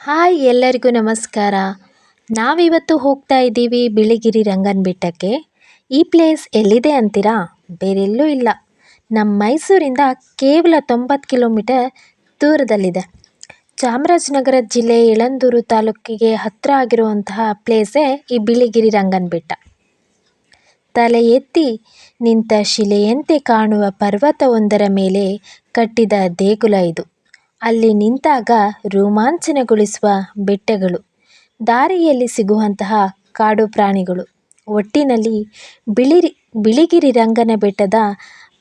Hi ಎಲ್ಲರಿಗೂ ನಮಸ್ಕಾರ. ನಾವಿವತ್ತು ಹೋಗ್ತಾ ಇದ್ದೀವಿ ಬಿಳಿಗಿರಿ ರಂಗನ ಬೆಟ್ಟಕ್ಕೆ. ಈ ಪ್ಲೇಸ್ ಎಲ್ಲಿದೆ ಅಂತೀರಾ? ಬೇರೆಲ್ಲೂ ಇಲ್ಲ, ನಮ್ಮ ಮೈಸೂರಿಂದ ಕೇವಲ 90 ಕಿಲೋಮೀಟರ್ ದೂರದಲ್ಲಿದೆ. ಚಾಮರಾಜನಗರ ಜಿಲ್ಲೆ ಯಳಂದೂರು ತಾಲೂಕಿಗೆ ಹತ್ತಿರ ಆಗಿರುವಂತಹ ಪ್ಲೇಸೇ ಈ ಬಿಳಿಗಿರಿ ರಂಗನ ಬೆಟ್ಟ. ತಲೆ ಎತ್ತಿ ನಿಂತ ಶಿಲೆಯಂತೆ ಕಾಣುವ ಪರ್ವತವೊಂದರ ಮೇಲೆ ಕಟ್ಟಿದ ದೇಗುಲ ಇದು. ಅಲ್ಲಿ ನಿಂತಾಗ ರೋಮಾಂಚನಗೊಳಿಸುವ ಬೆಟ್ಟಗಳು, ದಾರಿಯಲ್ಲಿ ಸಿಗುವಂತಹ ಕಾಡು ಪ್ರಾಣಿಗಳು, ಒಟ್ಟಿನಲ್ಲಿ ಬಿಳಿಗಿರಿ ರಂಗನ ಬೆಟ್ಟದ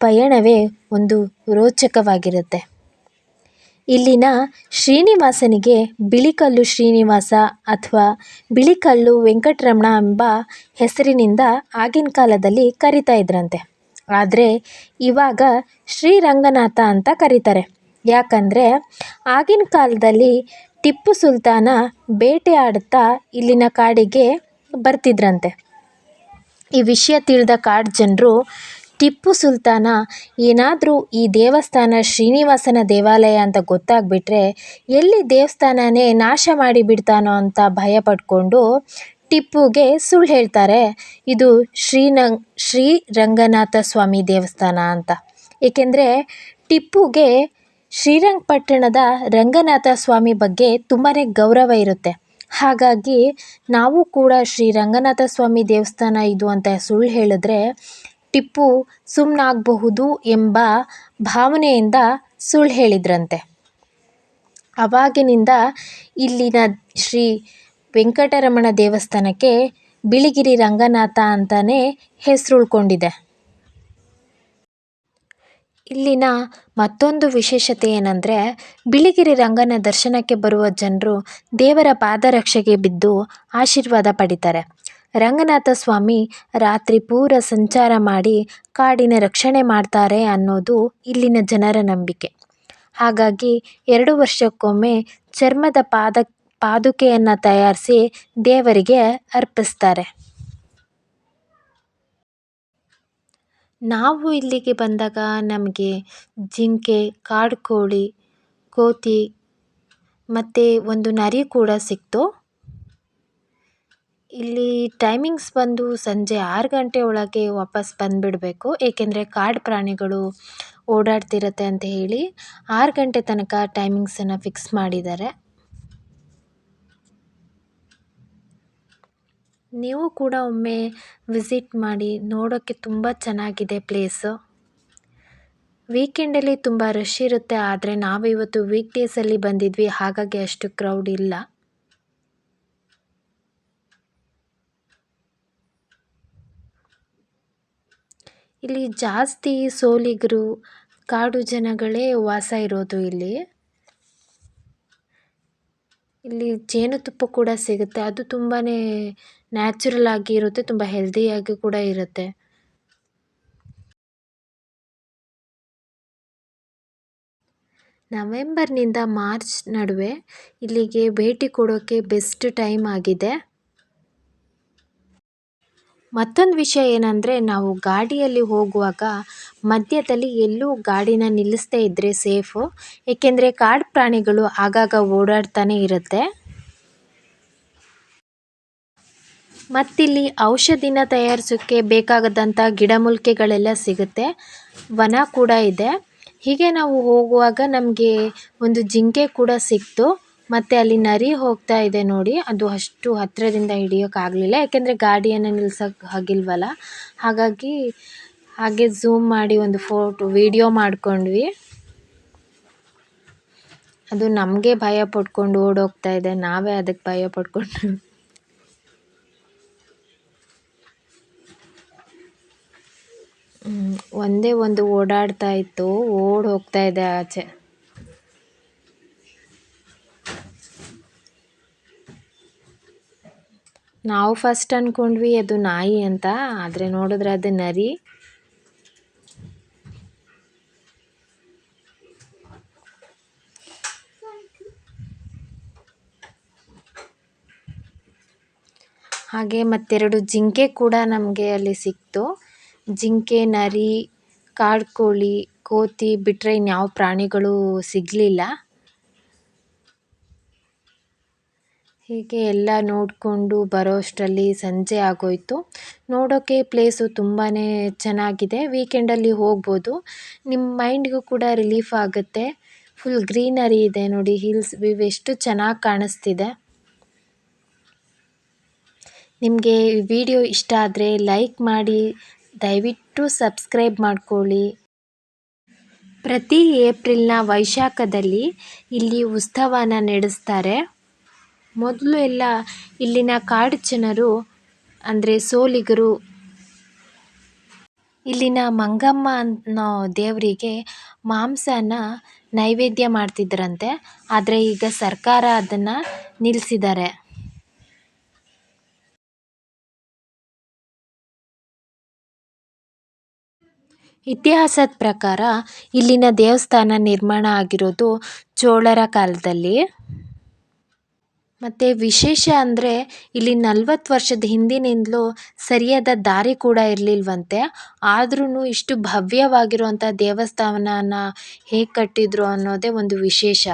ಪಯಣವೇ ಒಂದು ರೋಚಕವಾಗಿರುತ್ತೆ. ಇಲ್ಲಿನ ಶ್ರೀನಿವಾಸನಿಗೆ ಬಿಳಿಕಲ್ಲು ಶ್ರೀನಿವಾಸ ಅಥವಾ ಬಿಳಿಕಲ್ಲು ವೆಂಕಟರಮಣ ಎಂಬ ಹೆಸರಿನಿಂದ ಆಗಿನ ಕಾಲದಲ್ಲಿ ಕರಿತಾ ಇದ್ರಂತೆ. ಆದರೆ ಇವಾಗ ಶ್ರೀರಂಗನಾಥ ಅಂತ ಕರೀತಾರೆ. ಯಾಕಂದರೆ ಆಗಿನ ಕಾಲದಲ್ಲಿ ಟಿಪ್ಪು ಸುಲ್ತಾನ ಬೇಟೆಯಾಡುತ್ತಾ ಇಲ್ಲಿನ ಕಾಡಿಗೆ ಬರ್ತಿದ್ರಂತೆ. ಈ ವಿಷಯ ತಿಳಿದ ಕಾಡು ಜನರು ಟಿಪ್ಪು ಸುಲ್ತಾನ ಏನಾದರೂ ಈ ದೇವಸ್ಥಾನ ಶ್ರೀನಿವಾಸನ ದೇವಾಲಯ ಅಂತ ಗೊತ್ತಾಗ್ಬಿಟ್ರೆ ಎಲ್ಲಿ ದೇವಸ್ಥಾನನೇ ನಾಶ ಮಾಡಿಬಿಡ್ತಾನೋ ಅಂತ ಭಯ ಪಡ್ಕೊಂಡು ಟಿಪ್ಪುಗೆ ಸುಳ್ಳು ಹೇಳ್ತಾರೆ, ಇದು ಶ್ರೀರಂಗನಾಥ ಸ್ವಾಮಿ ದೇವಸ್ಥಾನ ಅಂತ. ಏಕೆಂದರೆ ಟಿಪ್ಪುಗೆ ಶ್ರೀರಂಗಪಟ್ಟಣದ ರಂಗನಾಥ ಸ್ವಾಮಿ ಬಗ್ಗೆ ತುಂಬಾ ಗೌರವ ಇರುತ್ತೆ. ಹಾಗಾಗಿ ನಾವು ಕೂಡ ಶ್ರೀರಂಗನಾಥ ಸ್ವಾಮಿ ದೇವಸ್ಥಾನ ಇದು ಅಂತ ಸುಳ್ಳು ಹೇಳಿದ್ರೆ ಟಿಪ್ಪು ಸುಮ್ಮನಾಗಬಹುದು ಎಂಬ ಭಾವನೆಯಿಂದ ಸುಳ್ಳು ಹೇಳಿದ್ರಂತೆ. ಆವಾಗಿನಿಂದ ಇಲ್ಲಿನ ಶ್ರೀ ವೆಂಕಟರಮಣ ದೇವಸ್ಥಾನಕ್ಕೆ ಬಿಳಿಗಿರಿ ರಂಗನಾಥ ಅಂತಲೇ ಹೆಸರುಳ್ಕೊಂಡಿದೆ. ಇಲ್ಲಿನ ಮತ್ತೊಂದು ವಿಶೇಷತೆ ಏನಂದರೆ, ಬಿಳಿಗಿರಿ ರಂಗನ ದರ್ಶನಕ್ಕೆ ಬರುವ ಜನರು ದೇವರ ಪಾದರಕ್ಷೆಗೆ ಬಿದ್ದು ಆಶೀರ್ವಾದ ಪಡಿತಾರೆ. ರಂಗನಾಥ ಸ್ವಾಮಿ ರಾತ್ರಿ ಪೂರ ಸಂಚಾರ ಮಾಡಿ ಕಾಡಿನ ರಕ್ಷಣೆ ಮಾಡ್ತಾರೆ ಅನ್ನೋದು ಇಲ್ಲಿನ ಜನರ ನಂಬಿಕೆ. ಹಾಗಾಗಿ 2 ವರ್ಷಕ್ಕೊಮ್ಮೆ ಚರ್ಮದ ಪಾದುಕೆಯನ್ನು ತಯಾರಿಸಿ ದೇವರಿಗೆ ಅರ್ಪಿಸ್ತಾರೆ. ನಾವು ಇಲ್ಲಿಗೆ ಬಂದಾಗ ನಮಗೆ ಜಿಂಕೆ, ಕಾಡು ಕೋಳಿ, ಕೋತಿ ಮತ್ತು ಒಂದು ನರಿ ಕೂಡ ಸಿಕ್ತು. ಇಲ್ಲಿ ಟೈಮಿಂಗ್ಸ್ ಬಂದು ಸಂಜೆ 6 ಗಂಟೆ ಒಳಗೆ ವಾಪಸ್ ಬಂದುಬಿಡಬೇಕು. ಏಕೆಂದರೆ ಕಾಡು ಪ್ರಾಣಿಗಳು ಓಡಾಡ್ತಿರತ್ತೆ ಅಂತ ಹೇಳಿ 6 ಗಂಟೆ ತನಕ ಟೈಮಿಂಗ್ಸನ್ನು ಫಿಕ್ಸ್ ಮಾಡಿದ್ದಾರೆ. ನೀವು ಕೂಡ ಒಮ್ಮೆ ವಿಸಿಟ್ ಮಾಡಿ, ನೋಡೋಕ್ಕೆ ತುಂಬ ಚೆನ್ನಾಗಿದೆ ಪ್ಲೇಸು. ವೀಕೆಂಡಲ್ಲಿ ತುಂಬ ರಶ್ ಇರುತ್ತೆ, ಆದರೆ ನಾವು ಇವತ್ತು ವೀಕ್ ಡೇಸಲ್ಲಿ ಬಂದಿದ್ವಿ, ಹಾಗಾಗಿ ಅಷ್ಟು ಕ್ರೌಡ್ ಇಲ್ಲ. ಇಲ್ಲಿ ಜಾಸ್ತಿ ಸೋಲಿಗರು, ಕಾಡು ಜನಗಳೇ ವಾಸ ಇರೋದು. ಇಲ್ಲಿ ಜೇನುತುಪ್ಪ ಕೂಡ ಸಿಗುತ್ತೆ. ಅದು ತುಂಬಾ ನ್ಯಾಚುರಲ್ ಆಗಿ ಇರುತ್ತೆ, ತುಂಬ ಹೆಲ್ದಿಯಾಗಿ ಕೂಡ ಇರುತ್ತೆ. ನವೆಂಬರ್ನಿಂದ ಮಾರ್ಚ್ ನಡುವೆ ಇಲ್ಲಿಗೆ ಭೇಟಿ ಕೊಡೋಕ್ಕೆ ಬೆಸ್ಟ್ ಟೈಮ್ ಆಗಿದೆ. ಮತ್ತೊಂದು ವಿಷಯ ಏನಂದರೆ, ನಾವು ಗಾಡಿಯಲ್ಲಿ ಹೋಗುವಾಗ ಮಧ್ಯದಲ್ಲಿ ಎಲ್ಲೂ ಗಾಡಿನ ನಿಲ್ಲಿಸದೇ ಇದ್ದರೆ ಸೇಫು. ಏಕೆಂದರೆ ಕಾಡು ಪ್ರಾಣಿಗಳು ಆಗಾಗ ಓಡಾಡ್ತಾನೆ ಇರುತ್ತೆ. ಮತ್ತಿಲ್ಲಿ ಔಷಧಿನ ತಯಾರಿಸೋಕ್ಕೆ ಬೇಕಾಗದಂಥ ಗಿಡಮೂಲಿಕೆಗಳೆಲ್ಲ ಸಿಗುತ್ತೆ. ವನ ಕೂಡ ಇದೆ. ಹೀಗೆ ನಾವು ಹೋಗುವಾಗ ನಮಗೆ ಒಂದು ಜಿಂಕೆ ಕೂಡ ಸಿಕ್ತು. ಮತ್ತು ಅಲ್ಲಿ ನರಿ ಹೋಗ್ತಾ ಇದೆ ನೋಡಿ, ಅದು ಅಷ್ಟು ಹತ್ತಿರದಿಂದ ಹಿಡಿಯೋಕ್ಕಾಗಲಿಲ್ಲ, ಯಾಕೆಂದರೆ ಗಾಡಿಯನ್ನು ನಿಲ್ಸೋಕ್ಕೆ ಆಗಿಲ್ವಲ್ಲ. ಹಾಗಾಗಿ ಹಾಗೆ ಝೂಮ್ ಮಾಡಿ ಒಂದು ವಿಡಿಯೋ ಮಾಡ್ಕೊಂಡ್ವಿ. ಅದು ನಮಗೆ ಭಯ ಪಡ್ಕೊಂಡು ಓಡೋಗ್ತಾ ಇದೆ, ನಾವೇ ಅದಕ್ಕೆ ಭಯ ಪಡ್ಕೊಂಡು. ಒಂದೇ ಒಂದು ಓಡಾಡ್ತಾ ಇತ್ತು, ಓಡಿ ಹೋಗ್ತಾ ಇದೆ ಆಚೆ. ನಾವು ಫಸ್ಟ್ ಅಂದ್ಕೊಂಡ್ವಿ ಅದು ನಾಯಿ ಅಂತ, ಆದರೆ ನೋಡಿದ್ರೆ ಅದು ನರಿ. ಹಾಗೆ ಮತ್ತೆರಡು ಜಿಂಕೆ ಕೂಡ ನಮಗೆ ಅಲ್ಲಿ ಸಿಕ್ತು. ಜಿಂಕೆ, ನರಿ, ಕಾಡು ಕೋಳಿ, ಕೋತಿ ಬಿಟ್ಟರೆ ಇನ್ಯಾವ ಪ್ರಾಣಿಗಳು ಸಿಗಲಿಲ್ಲ. ಹೀಗೆ ಎಲ್ಲ ನೋಡಿಕೊಂಡು ಬರೋಷ್ಟರಲ್ಲಿ ಸಂಜೆ ಆಗೋಯಿತು. ನೋಡೋಕ್ಕೆ ಪ್ಲೇಸು ತುಂಬಾ ಚೆನ್ನಾಗಿದೆ. ವೀಕೆಂಡಲ್ಲಿ ಹೋಗ್ಬೋದು. ನಿಮ್ಮ ಮೈಂಡ್ಗೂ ಕೂಡ ರಿಲೀಫ್ ಆಗುತ್ತೆ. ಫುಲ್ ಗ್ರೀನರಿ ಇದೆ ನೋಡಿ, ಹಿಲ್ಸ್ ವ್ಯೂ ಎಷ್ಟು ಚೆನ್ನಾಗಿ ಕಾಣಿಸ್ತಿದೆ. ನಿಮಗೆ ಈ ವಿಡಿಯೋ ಇಷ್ಟ ಆದರೆ ಲೈಕ್ ಮಾಡಿ, ದಯವಿಟ್ಟು ಸಬ್ಸ್ಕ್ರೈಬ್ ಮಾಡ್ಕೊಳ್ಳಿ. ಪ್ರತಿ ಏಪ್ರಿಲ್ನ ವೈಶಾಖದಲ್ಲಿ ಇಲ್ಲಿ ಉತ್ಸವನ ನಡೆಸ್ತಾರೆ. ಮೊದಲು ಎಲ್ಲ ಇಲ್ಲಿನ ಕಾಡು ಜನರು ಅಂದರೆ ಸೋಲಿಗರು ಇಲ್ಲಿನ ಮಂಗಮ್ಮ ಅನ್ನೋ ದೇವರಿಗೆ ಮಾಂಸನ ನೈವೇದ್ಯ ಮಾಡ್ತಿದ್ರಂತೆ. ಆದರೆ ಈಗ ಸರ್ಕಾರ ಅದನ್ನು ನಿಲ್ಲಿಸಿದ್ದಾರೆ. ಇತಿಹಾಸದ ಪ್ರಕಾರ ಇಲ್ಲಿನ ದೇವಸ್ಥಾನ ನಿರ್ಮಾಣ ಆಗಿರೋದು ಚೋಳರ ಕಾಲದಲ್ಲಿ. ಮತ್ತು ವಿಶೇಷ ಅಂದರೆ ಇಲ್ಲಿ 40 ವರ್ಷದ ಹಿಂದಿನಿಂದಲೂ ಸರಿಯಾದ ದಾರಿ ಕೂಡ ಇರಲಿಲ್ವಂತೆ. ಆದ್ರೂ ಇಷ್ಟು ಭವ್ಯವಾಗಿರುವಂಥ ದೇವಸ್ಥಾನನ ಹೇಗೆ ಕಟ್ಟಿದ್ರು ಅನ್ನೋದೇ ಒಂದು ವಿಶೇಷ.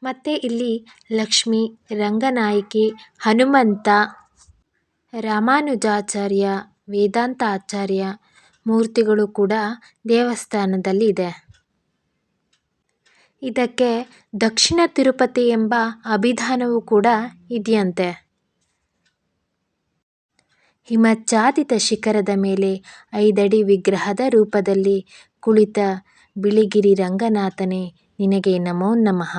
ಮತ್ತು ಇಲ್ಲಿ ಲಕ್ಷ್ಮಿ, ರಂಗನಾಯಕಿ, ಹನುಮಂತ, ರಾಮಾನುಜಾಚಾರ್ಯ, ವೇದಾಂತಾಚಾರ್ಯ ಮೂರ್ತಿಗಳು ಕೂಡ ದೇವಸ್ಥಾನದಲ್ಲಿ ಇದೆ. ಇದಕ್ಕೆ ದಕ್ಷಿಣ ತಿರುಪತಿ ಎಂಬ ಅಭಿಧಾನವೂ ಕೂಡ ಇದೆಯಂತೆ. ಹಿಮಚ್ಛಾದಿತ ಶಿಖರದ ಮೇಲೆ 5 ಅಡಿ ವಿಗ್ರಹದ ರೂಪದಲ್ಲಿ ಕುಳಿತ ಬಿಳಿಗಿರಿ ರಂಗನಾಥನೇ ನಿನಗೆ ನಮೋ ನಮಃ.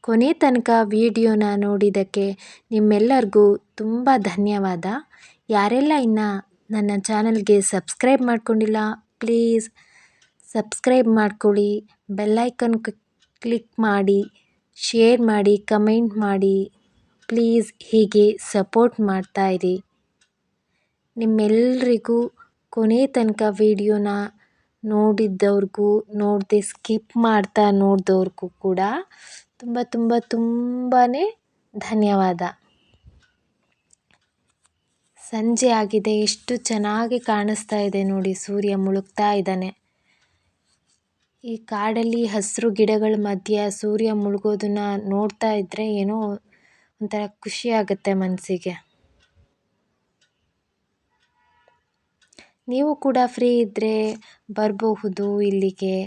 ಕೊನೆ ತನಕ ವಿಡಿಯೋನ ನೋಡಿದ್ದಕ್ಕೆ ನಿಮ್ಮೆಲ್ಲರಿಗೂ ತುಂಬ ಧನ್ಯವಾದ. ಯಾರೆಲ್ಲ ಇನ್ನು ನನ್ನ ಚಾನಲ್ಗೆ ಸಬ್ಸ್ಕ್ರೈಬ್ ಮಾಡ್ಕೊಂಡಿಲ್ಲ, ಪ್ಲೀಸ್ ಸಬ್ಸ್ಕ್ರೈಬ್ ಮಾಡ್ಕೊಳ್ಳಿ. ಬೆಲ್ಲೈಕನ್ ಕ್ಲಿಕ್ ಮಾಡಿ, ಶೇರ್ ಮಾಡಿ, ಕಮೆಂಟ್ ಮಾಡಿ. ಪ್ಲೀಸ್ ಹೀಗೆ ಸಪೋರ್ಟ್ ಮಾಡ್ತಾಯಿರಿ. ನಿಮ್ಮೆಲ್ಲರಿಗೂ ಕೊನೆ ತನಕ ವಿಡಿಯೋನ ನೋಡಿದ್ದವ್ರಿಗೂ, ನೋಡದೆ ಸ್ಕಿಪ್ ಮಾಡ್ತಾ ನೋಡಿದವ್ರಿಗೂ ಕೂಡ ತುಂಬ ತುಂಬ ತುಂಬಾ ಧನ್ಯವಾದ. ಸಂಜೆ ಆಗಿದೆ, ಎಷ್ಟು ಚೆನ್ನಾಗಿ ಕಾಣಿಸ್ತಾ ಇದೆ ನೋಡಿ, ಸೂರ್ಯ ಮುಳುಗ್ತಾ ಇದ್ದಾನೆ. ಈ ಕಾಡಲ್ಲಿ ಹಸಿರು ಗಿಡಗಳ ಮಧ್ಯೆ ಸೂರ್ಯ ಮುಳುಗೋದನ್ನ ನೋಡ್ತಾ ಇದ್ದರೆ ಏನೋ ಒಂಥರ ಖುಷಿ ಆಗುತ್ತೆ ಮನಸ್ಸಿಗೆ. ನೀವು ಕೂಡ ಫ್ರೀ ಇದ್ದರೆ ಬರಬಹುದು ಇಲ್ಲಿಗೆ.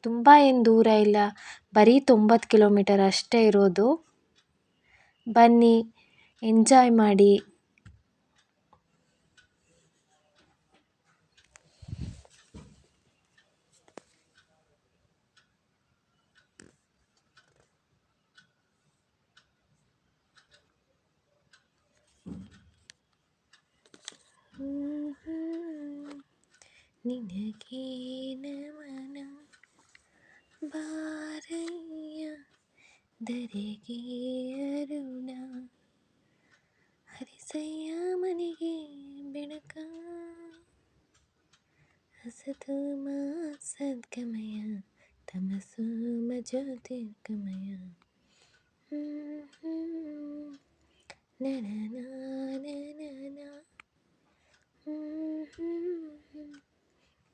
ತುಂಬ ಏನು ದೂರ ಇಲ್ಲ, ಬರೀ 90 ಕಿಲೋಮೀಟರ್ ಅಷ್ಟೇ ಇರೋದು. ಬನ್ನಿ, ಎಂಜಾಯ್ ಮಾಡಿ. ನಿನಗೆ ನಮನ ಬಾರಯ್ಯ ಧರೆಗೆ ಅರುಣ, ಹರಿಸಯ್ಯ ಮನೆಗೆ ಬೆಳಕ, ಹಸತೋಮ ಸದ್ಗಮಯ ತಮಸೋಮ ಜ್ಯೋತಿರ್ಗಮಯ. ನನ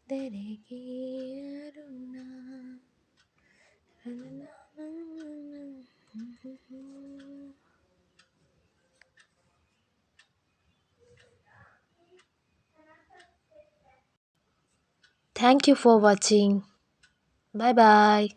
ಧರೆಗೆ Aruna. Thank you for watching. Bye bye.